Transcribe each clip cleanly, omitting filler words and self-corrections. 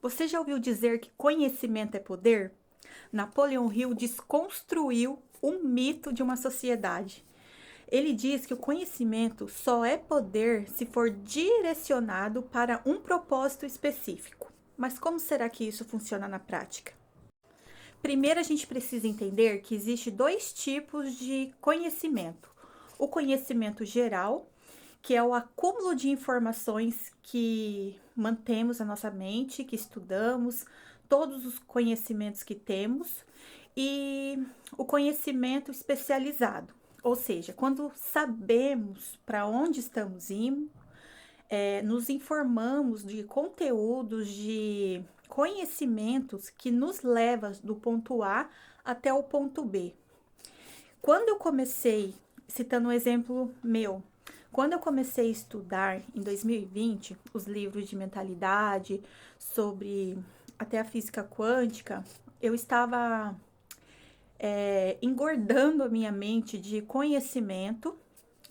Você já ouviu dizer que conhecimento é poder? Napoleão Hill desconstruiu um mito de uma sociedade. Ele diz que o conhecimento só é poder se for direcionado para um propósito específico. Mas como será que isso funciona na prática? Primeiro, a gente precisa entender que existe dois tipos de conhecimento: o conhecimento geral, que é o acúmulo de informações que mantemos na nossa mente, que estudamos, todos os conhecimentos que temos, e o conhecimento especializado, ou seja, quando sabemos para onde estamos indo, nos informamos de conteúdos, de conhecimentos que nos levam do ponto A até o ponto B. Quando eu comecei, citando um exemplo meu, quando eu comecei a estudar em 2020 os livros de mentalidade, sobre até a física quântica, eu estava engordando a minha mente de conhecimento,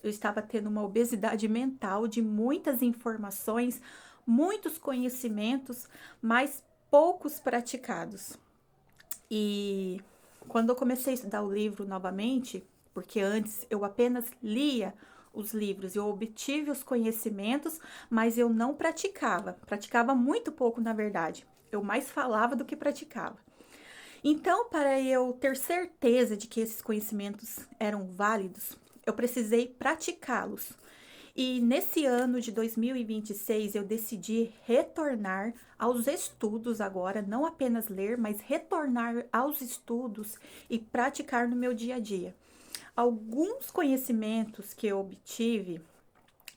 eu estava tendo uma obesidade mental de muitas informações, muitos conhecimentos, mas poucos praticados. E quando eu comecei a estudar o livro novamente, porque antes eu apenas lia os livros, eu obtive os conhecimentos, mas eu não praticava muito pouco, na verdade. Eu mais falava do que praticava. Então, para eu ter certeza de que esses conhecimentos eram válidos, eu precisei praticá-los. E nesse ano de 2026, eu decidi retornar aos estudos agora, não apenas ler, mas retornar aos estudos e praticar no meu dia a dia. Alguns conhecimentos que eu obtive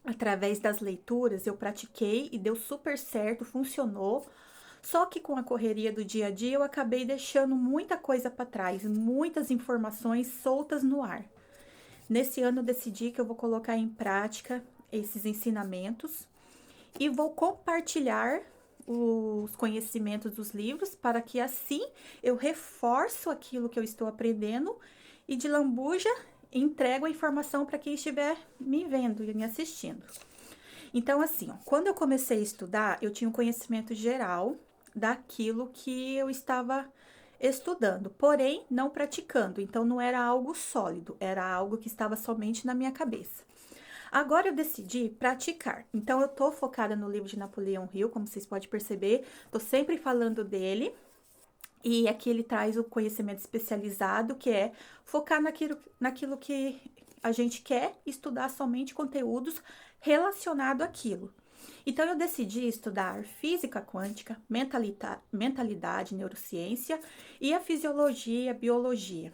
através das leituras, eu pratiquei e deu super certo, funcionou. Só que com a correria do dia a dia, eu acabei deixando muita coisa para trás, muitas informações soltas no ar. Nesse ano eu decidi que eu vou colocar em prática esses ensinamentos e vou compartilhar os conhecimentos dos livros para que assim eu reforço aquilo que eu estou aprendendo e de lambuja entrego a informação para quem estiver me vendo e me assistindo. Então, assim, ó, quando eu comecei a estudar, eu tinha um conhecimento geral daquilo que eu estava estudando, porém não praticando. Então, não era algo sólido, era algo que estava somente na minha cabeça. Agora eu decidi praticar. Então, eu tô focada no livro de Napoleão Hill, como vocês podem perceber, tô sempre falando dele. E aqui ele traz o conhecimento especializado, que é focar naquilo que a gente quer estudar somente conteúdos relacionados àquilo. Então, eu decidi estudar física quântica, mentalidade, neurociência e a fisiologia e a biologia.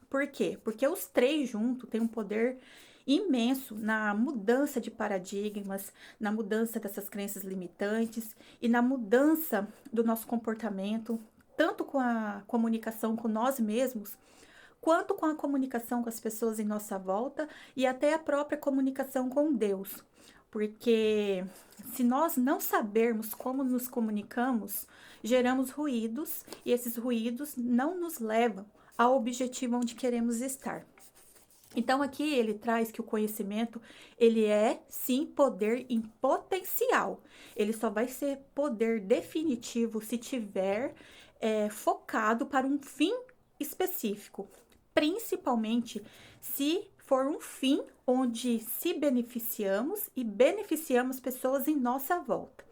Por quê? Porque os três juntos têm um poder imenso na mudança de paradigmas, na mudança dessas crenças limitantes e na mudança do nosso comportamento, tanto com a comunicação com nós mesmos, quanto com a comunicação com as pessoas em nossa volta e até a própria comunicação com Deus. Porque se nós não sabermos como nos comunicamos, geramos ruídos e esses ruídos não nos levam ao objetivo onde queremos estar. Então aqui ele traz que o conhecimento, ele é sim poder em potencial. Ele só vai ser poder definitivo se tiver focado para um fim específico, principalmente se for um fim onde se beneficiamos e beneficiamos pessoas em nossa volta.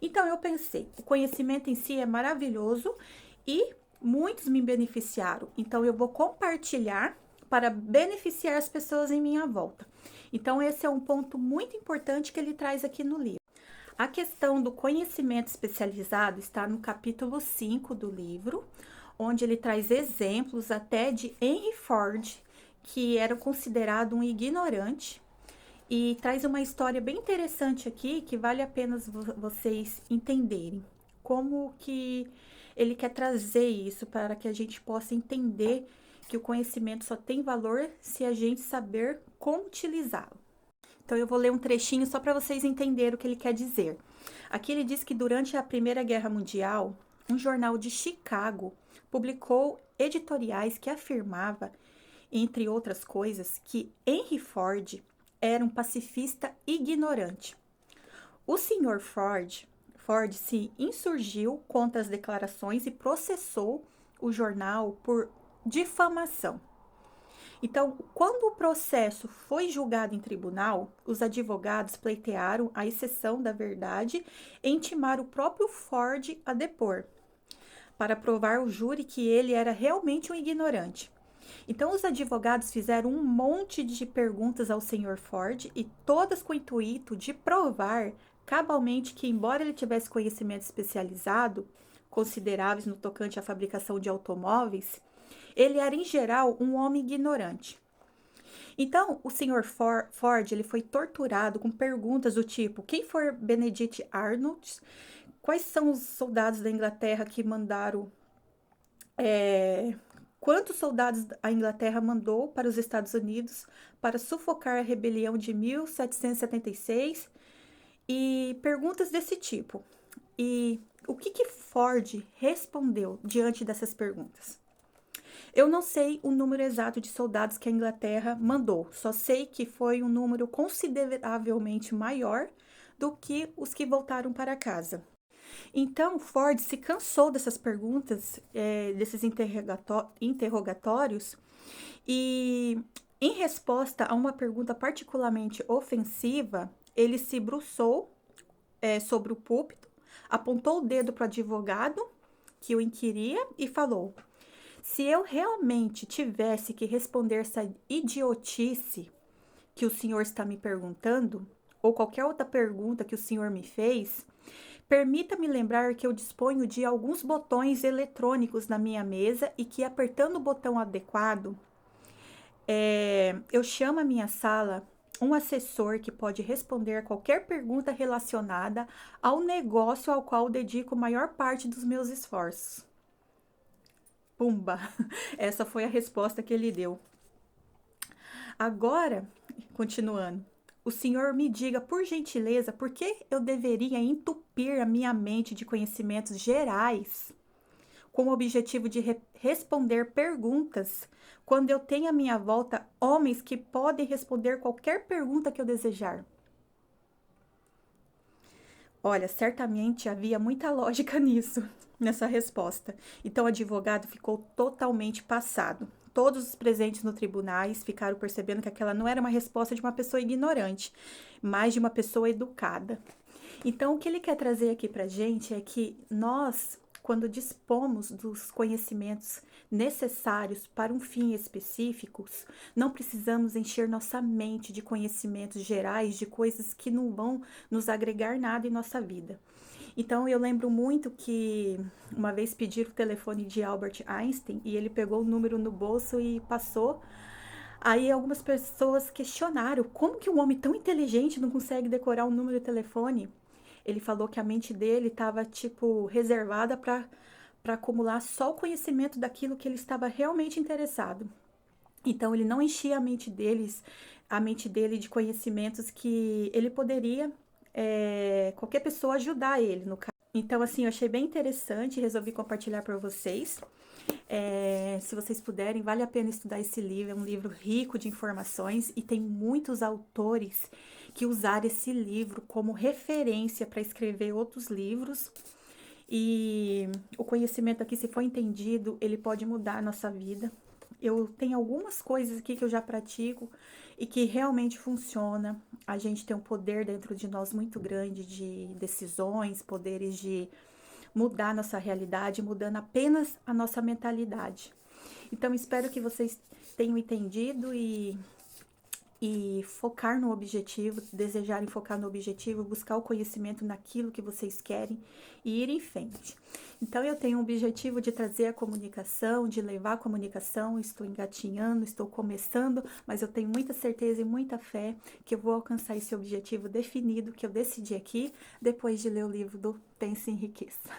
Então eu pensei, o conhecimento em si é maravilhoso e muitos me beneficiaram. Então eu vou compartilhar para beneficiar as pessoas em minha volta. Então esse é um ponto muito importante que ele traz aqui no livro. A questão do conhecimento especializado está no capítulo 5 do livro, onde ele traz exemplos até de Henry Ford, que era considerado um ignorante, e traz uma história bem interessante aqui que vale a pena vocês entenderem como que ele quer trazer isso para que a gente possa entender que o conhecimento só tem valor se a gente saber como utilizá-lo. Então, eu vou ler um trechinho só para vocês entenderem o que ele quer dizer. Aqui ele diz que durante a Primeira Guerra Mundial, um jornal de Chicago publicou editoriais que afirmava, entre outras coisas, que Henry Ford era um pacifista ignorante. O Sr. Ford Ford se insurgiu contra as declarações e processou o jornal por difamação. Então, quando o processo foi julgado em tribunal, os advogados pleitearam a exceção da verdade e intimaram o próprio Ford a depor, para provar ao júri que ele era realmente um ignorante. Então, os advogados fizeram um monte de perguntas ao Sr. Ford e todas com o intuito de provar cabalmente que, embora ele tivesse conhecimento especializado, consideráveis no tocante à fabricação de automóveis, ele era, em geral, um homem ignorante. Então, o Sr. Ford ele foi torturado com perguntas do tipo: quem foi Benedict Arnold? Quais são os soldados da Inglaterra que mandaram... quantos soldados a Inglaterra mandou para os Estados Unidos para sufocar a rebelião de 1776? E perguntas desse tipo. E o que Ford respondeu diante dessas perguntas? Eu não sei o número exato de soldados que a Inglaterra mandou, só sei que foi um número consideravelmente maior do que os que voltaram para casa. Então, Ford se cansou dessas perguntas, desses interrogatórios, e, em resposta a uma pergunta particularmente ofensiva, ele se bruçou sobre o púlpito, apontou o dedo para o advogado que o inquiria e falou: se eu realmente tivesse que responder essa idiotice que o senhor está me perguntando, ou qualquer outra pergunta que o senhor me fez, permita-me lembrar que eu disponho de alguns botões eletrônicos na minha mesa e que, apertando o botão adequado, eu chamo à minha sala um assessor que pode responder a qualquer pergunta relacionada ao negócio ao qual dedico a maior parte dos meus esforços. Pumba! Essa foi a resposta que ele deu. Agora, continuando, o senhor me diga, por gentileza, por que eu deveria entupir a minha mente de conhecimentos gerais com o objetivo de responder perguntas, quando eu tenho à minha volta homens que podem responder qualquer pergunta que eu desejar? Olha, certamente havia muita lógica nisso, nessa resposta. Então, o advogado ficou totalmente passado. Todos os presentes no tribunais ficaram percebendo que aquela não era uma resposta de uma pessoa ignorante, mas de uma pessoa educada. Então, o que ele quer trazer aqui pra gente é que nós, quando dispomos dos conhecimentos necessários para um fim específico, não precisamos encher nossa mente de conhecimentos gerais, de coisas que não vão nos agregar nada em nossa vida. Então, eu lembro muito que uma vez pediram o telefone de Albert Einstein e ele pegou o número no bolso e passou. Aí algumas pessoas questionaram como que um homem tão inteligente não consegue decorar um número de telefone. Ele falou que a mente dele estava, tipo, reservada para acumular só o conhecimento daquilo que ele estava realmente interessado. Então, ele não enchia a mente dele de conhecimentos que ele poderia, qualquer pessoa ajudar ele, no caso. Então, assim, eu achei bem interessante, resolvi compartilhar para vocês. Se vocês puderem, vale a pena estudar esse livro, é um livro rico de informações e tem muitos autores que usaram esse livro como referência para escrever outros livros. E o conhecimento aqui, se for entendido, ele pode mudar a nossa vida. Eu tenho algumas coisas aqui que eu já pratico e que realmente funciona. A gente tem um poder dentro de nós muito grande de decisões, poderes de mudar nossa realidade, mudando apenas a nossa mentalidade. Então, espero que vocês tenham entendido e focar no objetivo, desejarem focar no objetivo, buscar o conhecimento naquilo que vocês querem e ir em frente. Então, eu tenho o objetivo de trazer a comunicação, de levar a comunicação, estou engatinhando, estou começando, mas eu tenho muita certeza e muita fé que eu vou alcançar esse objetivo definido que eu decidi aqui, depois de ler o livro do Pense e Enriqueça.